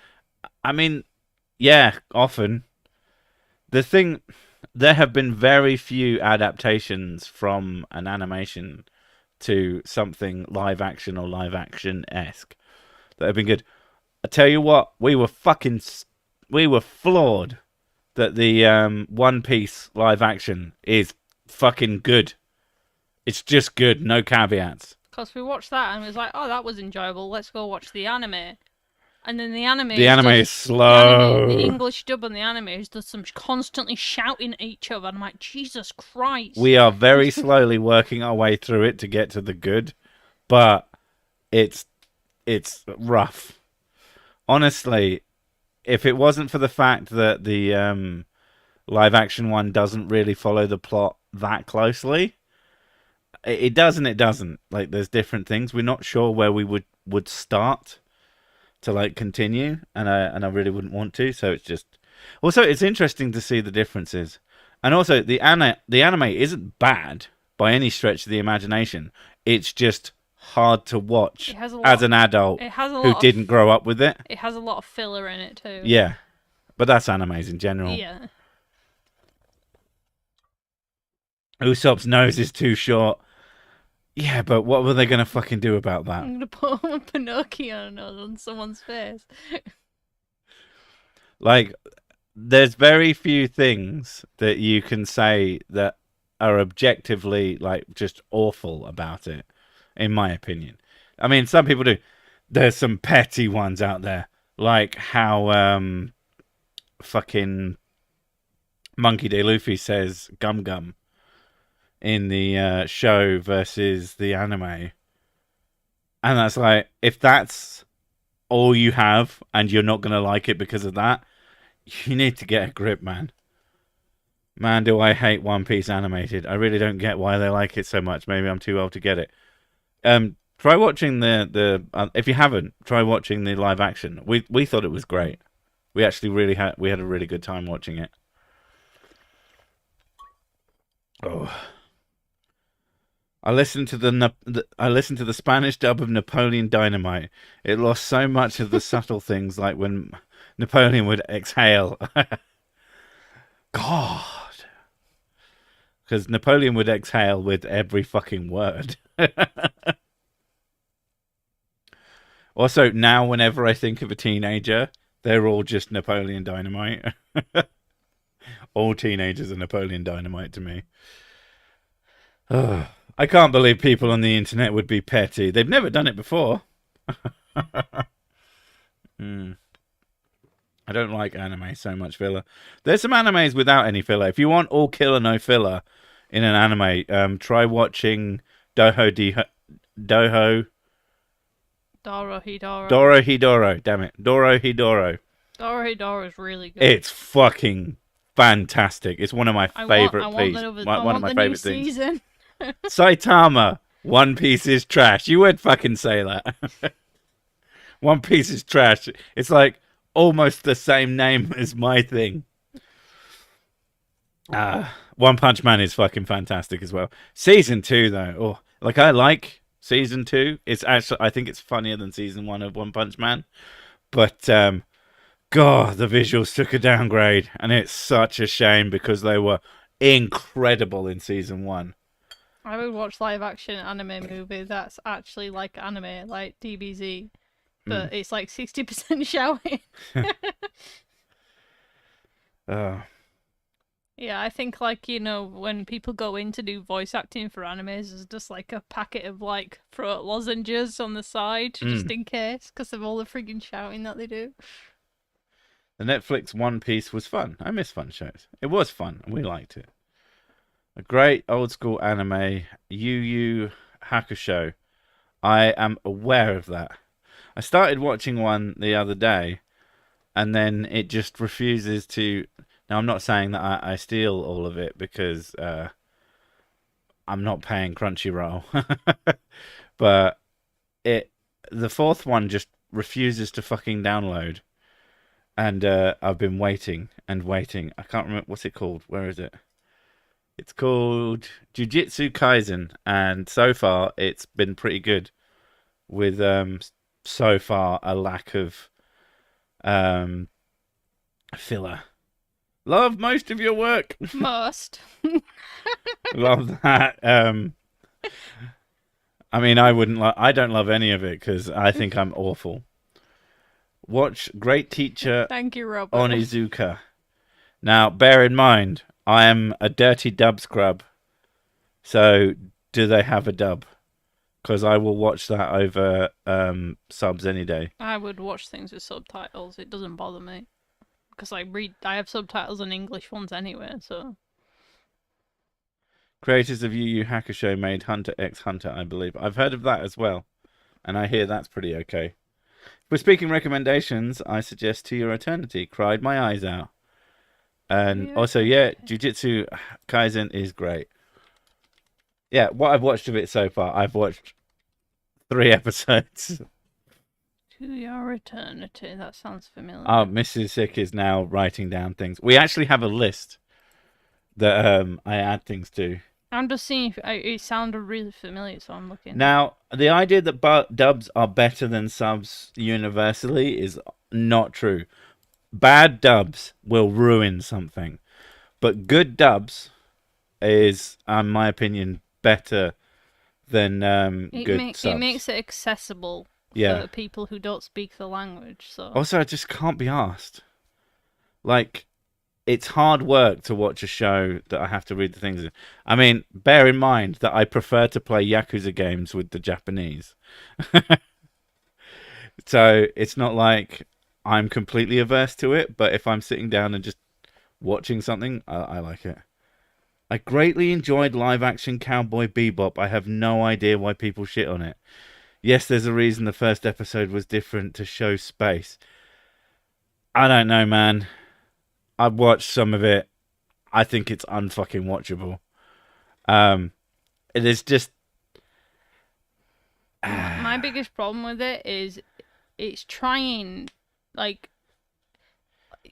Speaker 1: I mean, yeah, often. The thing, there have been very few adaptations from an animation to something live action or live action esque that have been good. I tell you what, we were floored that the One Piece live action is fucking good. It's just good, no caveats.
Speaker 2: Because we watched that and it was like, oh, that was enjoyable. Let's go watch the anime. And then the anime
Speaker 1: is slow.
Speaker 2: The English dub on the anime is just some constantly shouting at each other. And I'm like, Jesus Christ.
Speaker 1: We are very slowly working our way through it to get to the good, but it's rough. Honestly, if it wasn't for the fact that the live action one doesn't really follow the plot that closely, it does and it doesn't. Like, there's different things. We're not sure where we would start to like continue, and I really wouldn't want to. So it's just also it's interesting to see the differences, and also the anime isn't bad by any stretch of the imagination. It's just hard to watch as an adult who didn't grow up with it.
Speaker 2: It has a lot of filler in it too.
Speaker 1: Yeah, but that's animes in general.
Speaker 2: Yeah.
Speaker 1: Usopp's nose is too short. Yeah, but what were they going to fucking do about that?
Speaker 2: I'm going to put a Pinocchio nose on someone's face.
Speaker 1: Like, there's very few things that you can say that are objectively, like, just awful about it, in my opinion. I mean, some people do. There's some petty ones out there, like how fucking Monkey D. Luffy says gum gum in the show versus the anime. And that's like, if that's all you have and you're not going to like it because of that, you need to get a grip, man. Man, do I hate One Piece animated. I really don't get why they like it so much. Maybe I'm too old to get it. Try watching the if you haven't, try watching the live action. We thought it was great. We actually had a really good time watching it. Oh. I listened to the Spanish dub of Napoleon Dynamite. It lost so much of the subtle things, like when Napoleon would exhale. God, because Napoleon would exhale with every fucking word. Also, now whenever I think of a teenager, they're all just Napoleon Dynamite. All teenagers are Napoleon Dynamite to me. I can't believe people on the internet would be petty. They've never done it before. I don't like anime so much filler. There's some animes without any filler. If you want all killer, no filler in an anime, try watching Dorohedoro. Damn it. Dorohedoro.
Speaker 2: Dorohedoro is really good.
Speaker 1: It's fucking fantastic. It's one of my favorite things. One of my favorite things.
Speaker 2: Season.
Speaker 1: Saitama, One Piece is trash. You would fucking say that. One Piece is trash. It's like almost the same name as my thing. One Punch Man is fucking fantastic as well. Season 2 though, I like Season 2. It's actually, I think it's funnier than Season 1 of One Punch Man. But God, the visuals took a downgrade, and it's such a shame because they were incredible in Season 1.
Speaker 2: I would watch live action anime movie that's actually like anime, like DBZ, but it's like 60% shouting. Yeah, I think when people go in to do voice acting for animes, there's just like a packet of like throat lozenges on the side just in case, because of all the friggin' shouting that they do.
Speaker 1: The Netflix One Piece was fun. I miss fun shows. It was fun, and we liked it. A great old school anime, Yu Yu Hakusho. I am aware of that. I started watching one the other day, and then it just refuses to. Now, I'm not saying that I steal all of it because I'm not paying Crunchyroll, but the fourth one just refuses to fucking download, and I've been waiting and waiting. I can't remember what's it called. Where is it? It's called Jujutsu Kaisen, and so far it's been pretty good. With so far a lack of um filler. Love most of your work.
Speaker 2: Most.
Speaker 1: Love that. I mean, I don't love any of it because I think I'm awful. Watch Great Teacher
Speaker 2: Thank you, Robert.
Speaker 1: Onizuka. Now, bear in mind, I am a dirty dub scrub. So, do they have a dub? Because I will watch that over subs any day.
Speaker 2: I would watch things with subtitles. It doesn't bother me because I have subtitles in English ones anyway. So
Speaker 1: Creators of Yu Yu Hakusho made Hunter x Hunter, I believe. I've heard of that as well, and I hear that's pretty okay. For speaking recommendations, I suggest To Your Eternity. Cried my eyes out. And also, yeah, Jujutsu Kaisen is great. Yeah, what I've watched of it so far, I've watched 3 episodes.
Speaker 2: To Your Eternity. That sounds familiar.
Speaker 1: Oh, Mrs. Sick is now writing down things. We actually have a list that I add things to.
Speaker 2: I'm just seeing if it sounded really familiar, so I'm looking.
Speaker 1: Now, the idea that dubs are better than subs universally is not true. Bad dubs will ruin something, but good dubs is, in my opinion, better than good subs.
Speaker 2: It makes it accessible for people who don't speak the language. So
Speaker 1: also, I just can't be asked. Like, it's hard work to watch a show that I have to read the things in. I mean, bear in mind that I prefer to play Yakuza games with the Japanese. So it's not like I'm completely averse to it, but if I'm sitting down and just watching something, I like it. I greatly enjoyed live action Cowboy Bebop. I have no idea why people shit on it. Yes, there's a reason the first episode was different to show space. I don't know, man. I've watched some of it. I think it's unfucking watchable. It is just
Speaker 2: my biggest problem with it is it's trying like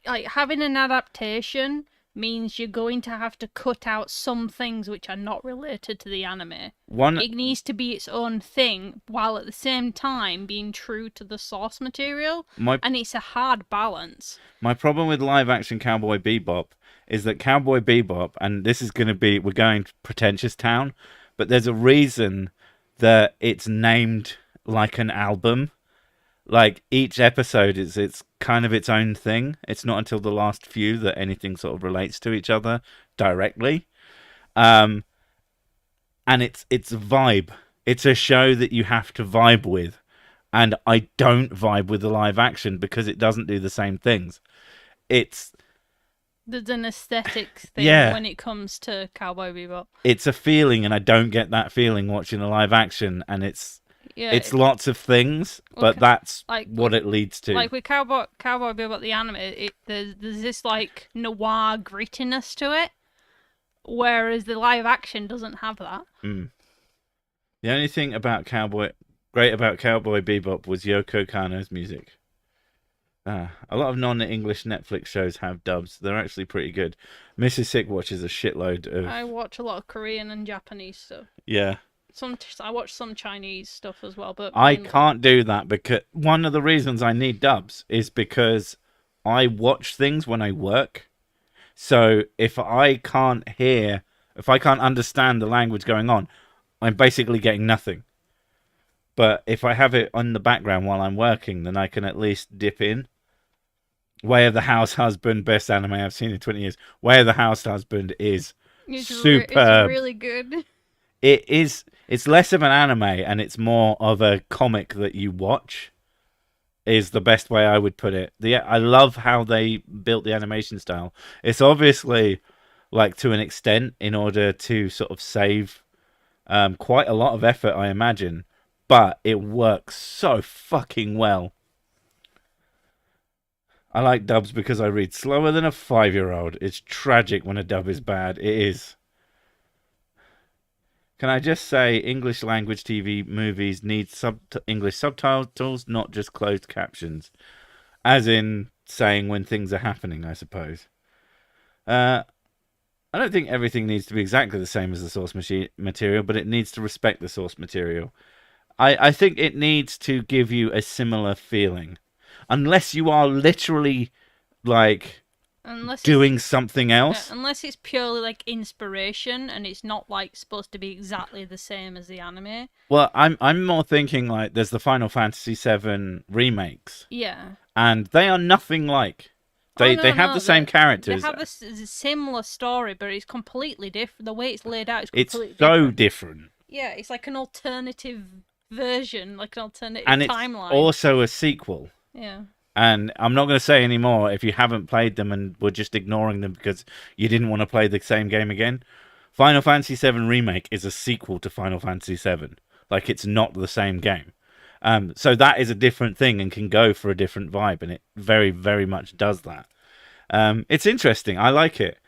Speaker 2: having an adaptation means you're going to have to cut out some things which are not related to the anime. It needs to be its own thing while at the same time being true to the source material, and it's a hard balance.
Speaker 1: My problem with live action Cowboy Bebop is that Cowboy Bebop, and this is going to be, we're going to pretentious town, but there's a reason that it's named like an album. Like, each episode it's kind of its own thing. It's not until the last few that anything sort of relates to each other directly. And it's a vibe. It's a show that you have to vibe with. And I don't vibe with the live action because it doesn't do the same things.
Speaker 2: There's an aesthetics thing when it comes to Cowboy Bebop.
Speaker 1: It's a feeling, and I don't get that feeling watching a live action, and it's lots of things, but that's what it leads to.
Speaker 2: Like with Cowboy Bebop the anime, there's this like noir grittiness to it, whereas the live action doesn't have that.
Speaker 1: The only thing great about Cowboy Bebop was Yoko Kanno's music. A lot of non-English Netflix shows have dubs. They're actually pretty good. Mrs. Sick watches a shitload of...
Speaker 2: I watch a lot of Korean and Japanese stuff.
Speaker 1: Yeah.
Speaker 2: I watch some Chinese stuff as well, but
Speaker 1: I can't do that because one of the reasons I need dubs is because I watch things when I work. So if I can't understand the language going on, I'm basically getting nothing. But if I have it on the background while I'm working, then I can at least dip in. Way of the House Husband, best anime I've seen in 20 years. Way of the House Husband is superb.
Speaker 2: It's really good.
Speaker 1: It is. It's less of an anime and it's more of a comic that you watch. Is the best way I would put it. I love how they built the animation style. It's obviously like to an extent in order to sort of save quite a lot of effort, I imagine. But it works so fucking well. I like dubs because I read slower than a 5-year-old. It's tragic when a dub is bad. It is. Can I just say English language TV movies need English subtitles, not just closed captions. As in saying when things are happening, I suppose. I don't think everything needs to be exactly the same as the source material, but it needs to respect the source material. I think it needs to give you a similar feeling, unless you are literally like
Speaker 2: Unless it's
Speaker 1: doing something else.
Speaker 2: unless it's purely like inspiration and it's not like supposed to be exactly the same as the anime.
Speaker 1: Well, I'm more thinking like there's the Final Fantasy VII remakes,
Speaker 2: Yeah.
Speaker 1: and they are nothing like.
Speaker 2: Oh
Speaker 1: They
Speaker 2: no,
Speaker 1: have
Speaker 2: no,
Speaker 1: the same
Speaker 2: they
Speaker 1: characters.
Speaker 2: have a similar story, but it's completely different. The way it's laid out is
Speaker 1: It's
Speaker 2: completely
Speaker 1: so
Speaker 2: different.
Speaker 1: different,
Speaker 2: Yeah, it's like an alternative version, like an alternative
Speaker 1: and it's
Speaker 2: timeline.
Speaker 1: also a sequel.
Speaker 2: Yeah.
Speaker 1: And I'm not going to say any more if you haven't played them and were just ignoring them because you didn't want to play the same game again. Final Fantasy VII Remake is a sequel to Final Fantasy VII. Like, it's not the same game. So that is a different thing and can go for a different vibe, and it very, very much does that. It's interesting. I like it.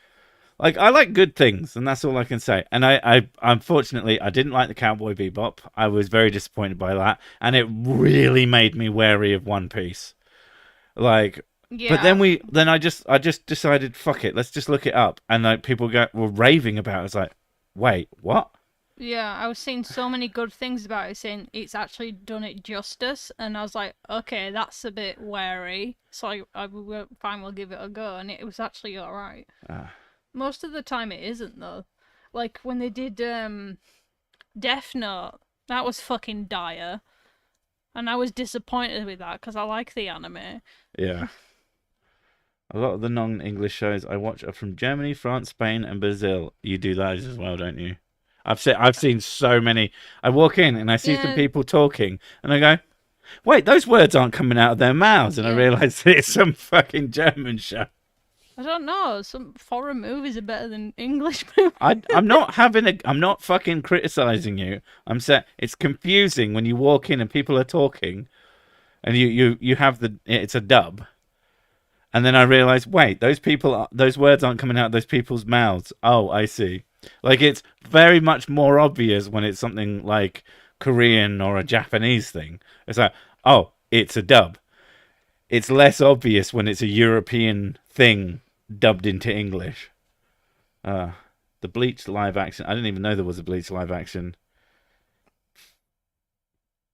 Speaker 1: Like, I like good things, and that's all I can say. And I unfortunately, I didn't like the Cowboy Bebop. I was very disappointed by that, and it really made me wary of One Piece. Like,
Speaker 2: Yeah.
Speaker 1: but then I just decided, fuck it, let's just look it up, and like people were raving about it. It's like, wait, what?
Speaker 2: Yeah, I was seeing so many good things about it, saying it's actually done it justice, and I was like, okay, that's a bit wary. So fine, we'll give it a go, and it was actually alright.
Speaker 1: Ah.
Speaker 2: Most of the time it isn't though. Like when they did Death Note, that was fucking dire. And I was disappointed with that because I like the anime.
Speaker 1: Yeah. A lot of the non-English shows I watch are from Germany, France, Spain, and Brazil. You do those as well, don't you? I've seen so many. I walk in and I see some
Speaker 2: Yeah.
Speaker 1: people talking, and I go, "Wait, those words aren't coming out of their mouths." And I
Speaker 2: Yeah.
Speaker 1: realise that it's some fucking German show.
Speaker 2: I don't know. Some foreign movies are better than English movies.
Speaker 1: I'm not fucking criticizing you. I'm saying it's confusing when you walk in and people are talking, and you have it's a dub, and then I realize, wait, those words aren't coming out of those people's mouths. Oh, I see. Like, it's very much more obvious when it's something like Korean or a Japanese thing. It's like, oh, it's a dub. It's less obvious when it's a European thing dubbed into English. The Bleach live action. I didn't even know there was a Bleach live action.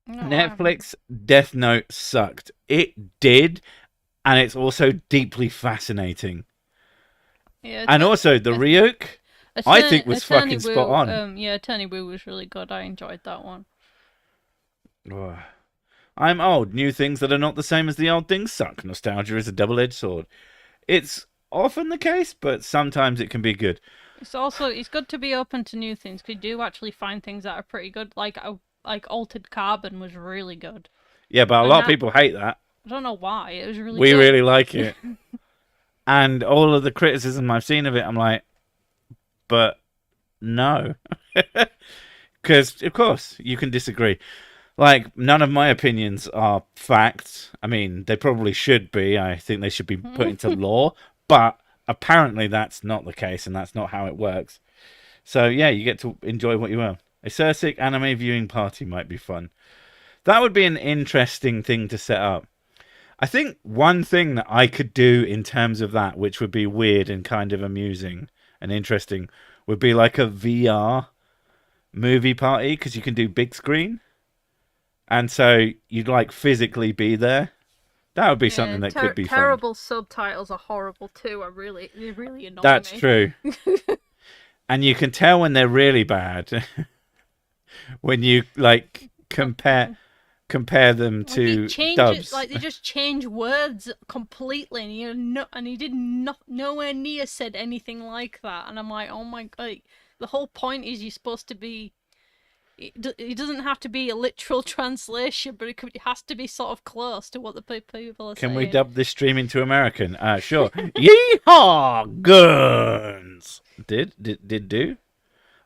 Speaker 2: No,
Speaker 1: Netflix Death Note sucked. It did, and it's also deeply fascinating.
Speaker 2: yeah,
Speaker 1: And also the Ryuk, I think was
Speaker 2: Attorney
Speaker 1: fucking spot on.
Speaker 2: Attorney Woo was really good. I enjoyed that one.
Speaker 1: I'm old. New things that are not the same as the old things suck. Nostalgia is a double-edged sword. It's often the case, but sometimes it can be good.
Speaker 2: It's good to be open to new things because you do actually find things that are pretty good. Like Altered Carbon was really good.
Speaker 1: Yeah, but a lot of people hate that.
Speaker 2: I don't know why. It was really
Speaker 1: We
Speaker 2: good.
Speaker 1: really like it. And all of the criticism I've seen of it, I'm like, but no. Because, of course, you can disagree. Like, none of my opinions are facts. I mean, they probably should be. I think they should be put into law. But apparently that's not the case, and that's not how it works. So, yeah, you get to enjoy what you will. A Cirsic anime viewing party might be fun. That would be an interesting thing to set up. I think one thing that I could do in terms of that, which would be weird and kind of amusing and interesting, would be like a VR movie party, because you can do big screen. And so you'd like physically be there. That would be something that could be fun.
Speaker 2: Terrible subtitles are horrible too. They really annoy me.
Speaker 1: That's true. And you can tell when they're really bad when you like compare them to dubs.
Speaker 2: Like they just change words completely, and he did nowhere near said anything like that. And I'm like, oh my god! The whole point is you're supposed to be. It doesn't have to be a literal translation, but it has to be sort of close to what the people are saying.
Speaker 1: Can we dub this stream into American? Sure. Yeehaw, guns! Did do?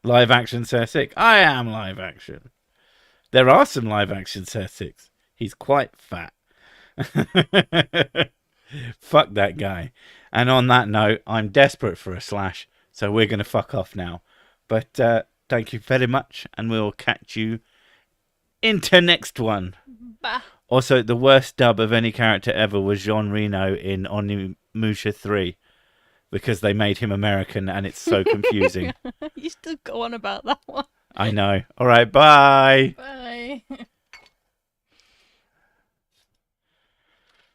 Speaker 1: Live action Cirsic. I am live action. There are some live action Cirsics. He's quite fat. Fuck that guy. And on that note, I'm desperate for a slash, so we're going to fuck off now. But thank you very much, and we'll catch you into next one.
Speaker 2: Bah.
Speaker 1: Also, the worst dub of any character ever was Jean Reno in Onimusha 3. because they made him American and it's so confusing.
Speaker 2: You still go on about that one.
Speaker 1: I know. All right, bye.
Speaker 2: Bye.